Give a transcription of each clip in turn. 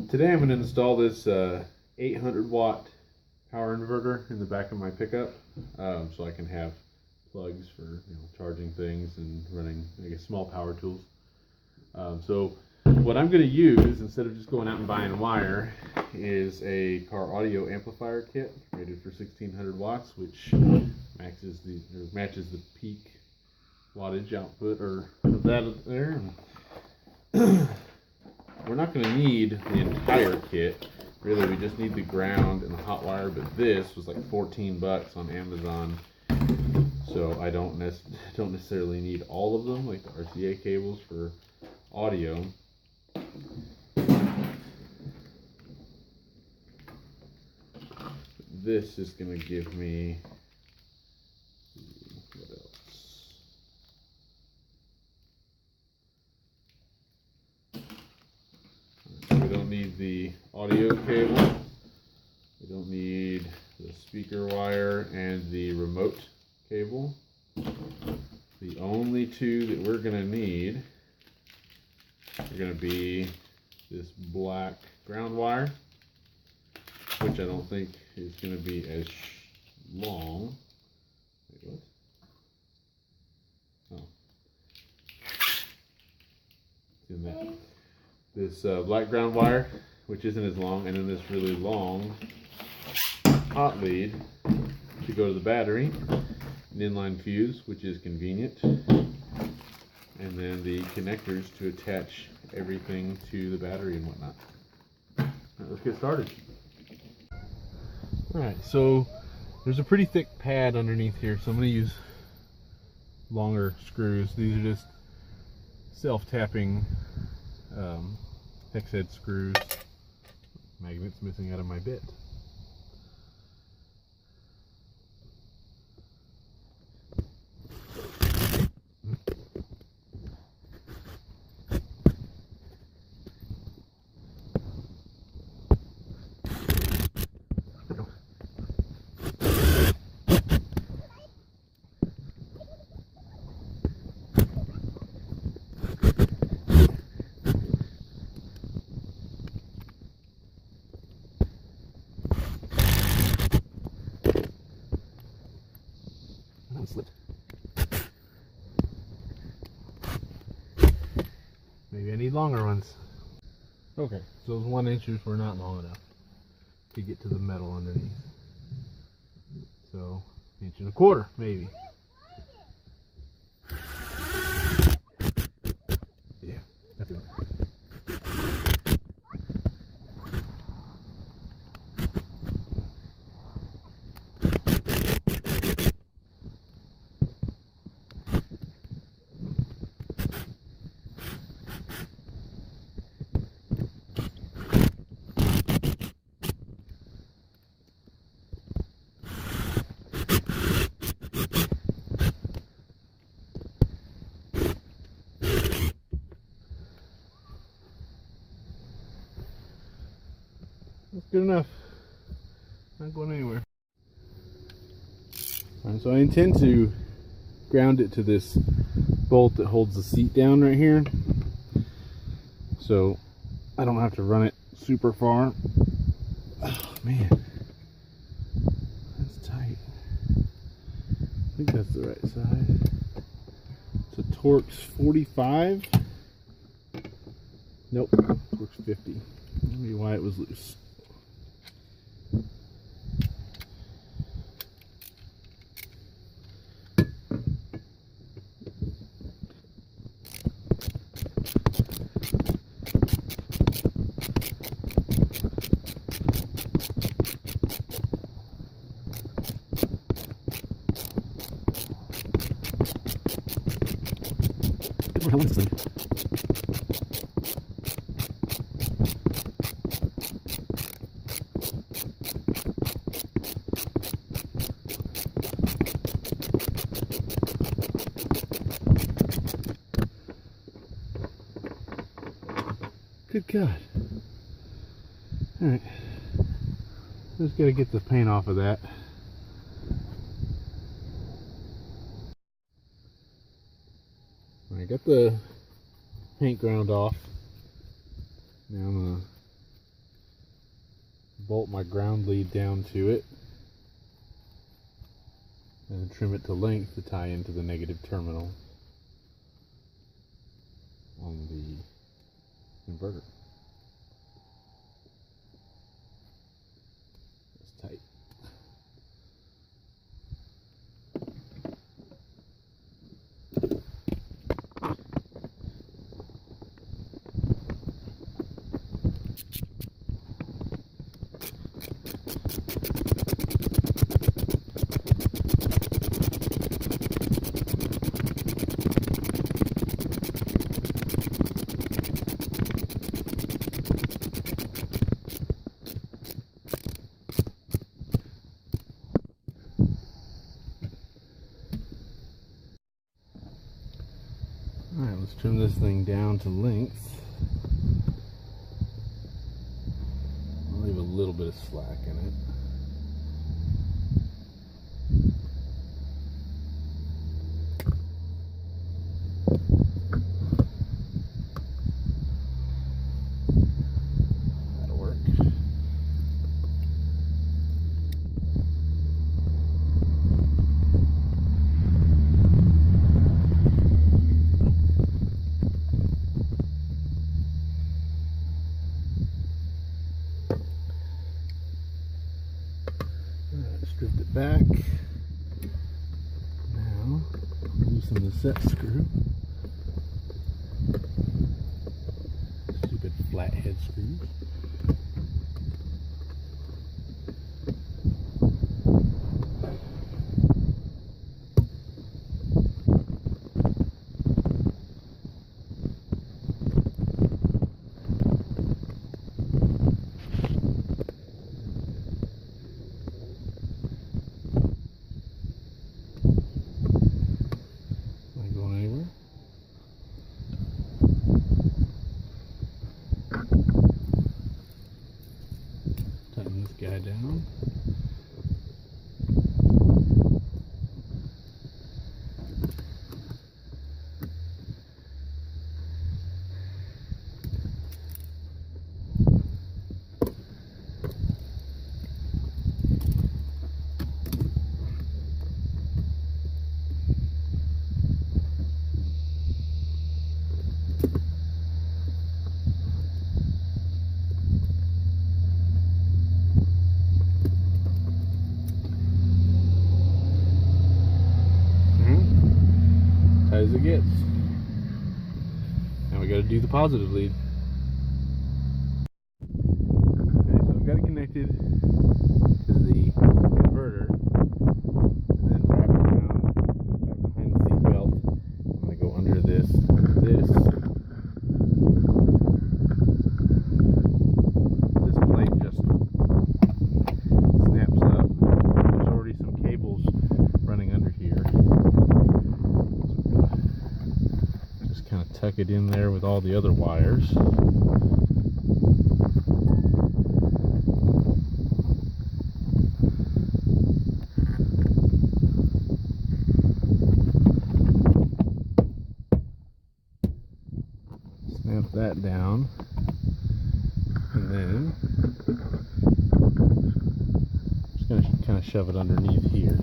Today I'm going to install this 800 watt power inverter in the back of my pickup, so I can have plugs for charging things and running, I guess, small power tools. So what I'm going to use, instead of just going out and buying wire, is a car audio amplifier kit rated for 1600 watts, which matches the peak wattage output of that there. We're not going to need the entire kit. Really, we just need the ground and the hot wire, but this was like 14 bucks on Amazon. So I don't necessarily need all of them, like the RCA cables for audio. This is going to give me, what else? We don't need the audio cable. We don't need the speaker wire and the remote cable. The only two that we're going to need are going to be this black ground wire, which I don't think is going to be as long. Wait, what? Oh. This black ground wire, which isn't as long, and then this really long hot lead to go to the battery, an inline fuse, which is convenient, and then the connectors to attach everything to the battery and whatnot. All right, let's get started. Alright, so there's a pretty thick pad underneath here, so I'm going to use longer screws. These are just self-tapping hex head screws. Magnets missing out of my bit. Slipped. Maybe I need longer ones. Okay, so those 1 inches were not long enough to get to the metal underneath. So, 1.25 inches, maybe. Yeah, that's it. That's good enough. Not going anywhere. Alright, so I intend to ground it to this bolt that holds the seat down right here, so I don't have to run it super far. Oh man, that's tight. I think that's the right size. So Torx 45. Nope, Torx 50. Maybe why it was loose. How long is this thing? Good God. Alright. Just gotta get the paint off of that. I got the paint ground off. Now I'm gonna bolt my ground lead down to it and trim it to length to tie into the negative terminal on the inverter. It's tight. Alright, let's trim this thing down to length. I'll leave a little bit of slack in it. That'll work. Stripped it back. Now, loosen the set screw. Stupid flathead screws. Tighten this guy down. As it gets. Now we got to do the positive lead. Okay, so I've got it connected to the inverter, and then wrap it around back behind the seat belt. I'm going to go under this. This plate just snaps up. There's already some cables running under here. Kind of tuck it in there with all the other wires. Snap that down, and then just going to kind of shove it underneath here.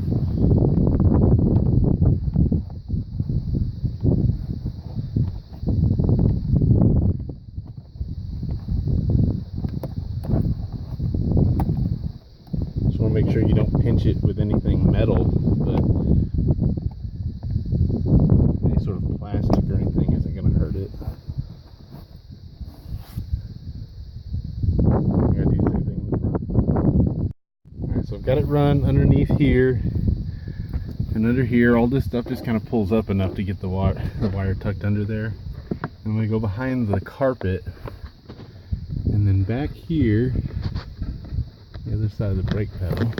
Make sure you don't pinch it with anything metal, but any sort of plastic or anything isn't going to hurt it. You gotta do the same thing in the front. Alright, so I've got it run underneath here, and under here all this stuff just kind of pulls up enough to get the wire tucked under there. And we go behind the carpet, and then back here, the other side of the brake pedal.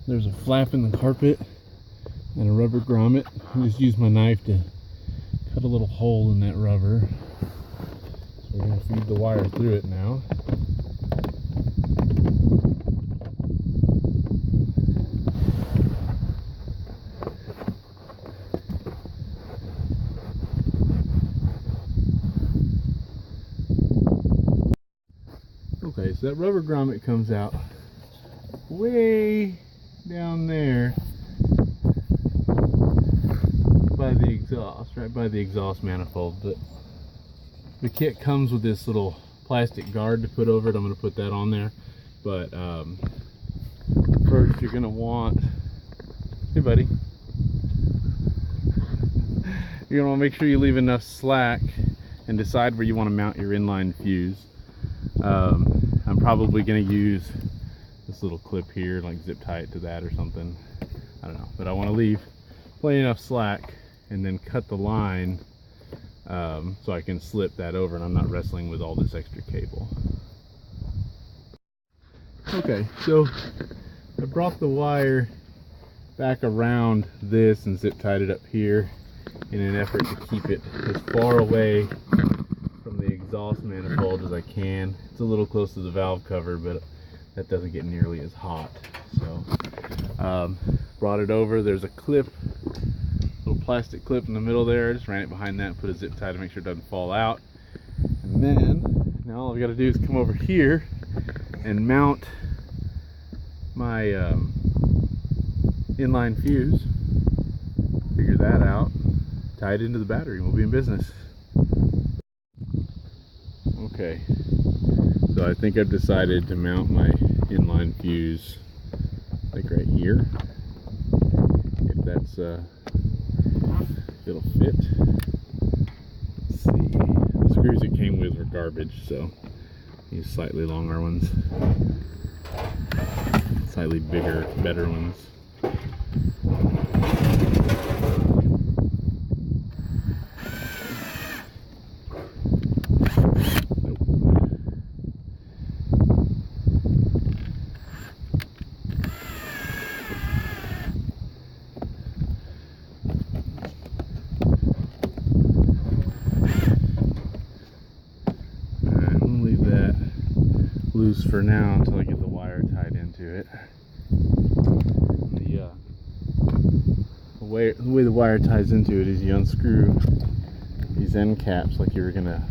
There's a flap in the carpet and a rubber grommet. I just used my knife to cut a little hole in that rubber. So we're going to feed the wire through it now. So that rubber grommet comes out way down there by the exhaust, right by the exhaust manifold. But the kit comes with this little plastic guard to put over it. I'm going to put that on there. But first you're going to want, hey buddy, you're going to want to make sure you leave enough slack and decide where you want to mount your inline fuse. I'm probably going to use this little clip here, like zip tie it to that or something. I don't know, but I want to leave plenty enough slack and then cut the line so I can slip that over and I'm not wrestling with all this extra cable. Okay, so I brought the wire back around this and zip tied it up here in an effort to keep it as far away from the exhaust manifold as I can. It's a little close to the valve cover, but that doesn't get nearly as hot. So brought it over. There's a clip, little plastic clip in the middle there. I just ran it behind that and put a zip tie to make sure it doesn't fall out. And then now all I've got to do is come over here and mount my inline fuse, figure that out, tie it into the battery, and we'll be in business. Okay, so I think I've decided to mount my inline fuse like right here, if that's if it'll fit. Let's see, the screws it came with were garbage, so use slightly longer ones, slightly bigger, better ones. Loose for now until I get the wire tied into it. The way the wire ties into it is you unscrew these end caps like you were gonna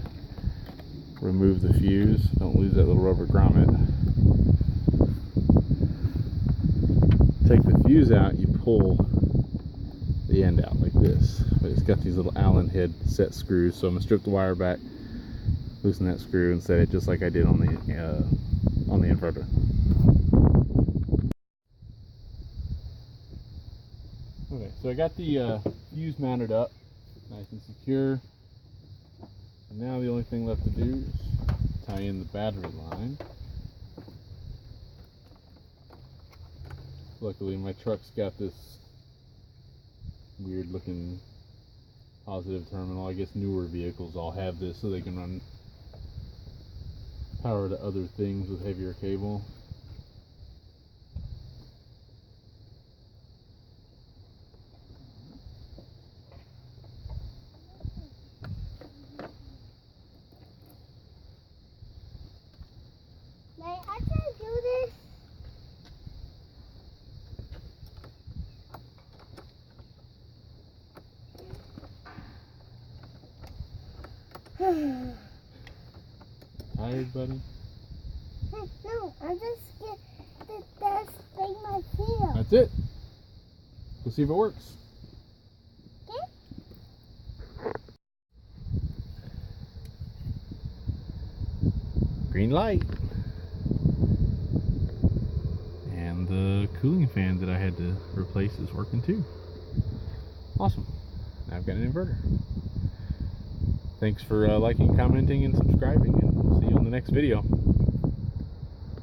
remove the fuse. Don't lose that little rubber grommet. Take the fuse out, you pull the end out like this, but it's got these little Allen head set screws, so I'm gonna strip the wire back, loosen that screw, and set it just like I did on the inverter. Okay, so I got the fuse mounted up, nice and secure. And now the only thing left to do is tie in the battery line. Luckily my truck's got this weird looking positive terminal. I guess newer vehicles all have this so they can run power to other things with heavier cable. May I just do this? Tired, buddy? No, I just get that thing my heel. That's it. We'll see if it works. Okay? Green light. And the cooling fan that I had to replace is working too. Awesome. Now I've got an inverter. Thanks for liking, commenting, and subscribing, and we'll see you on the next video.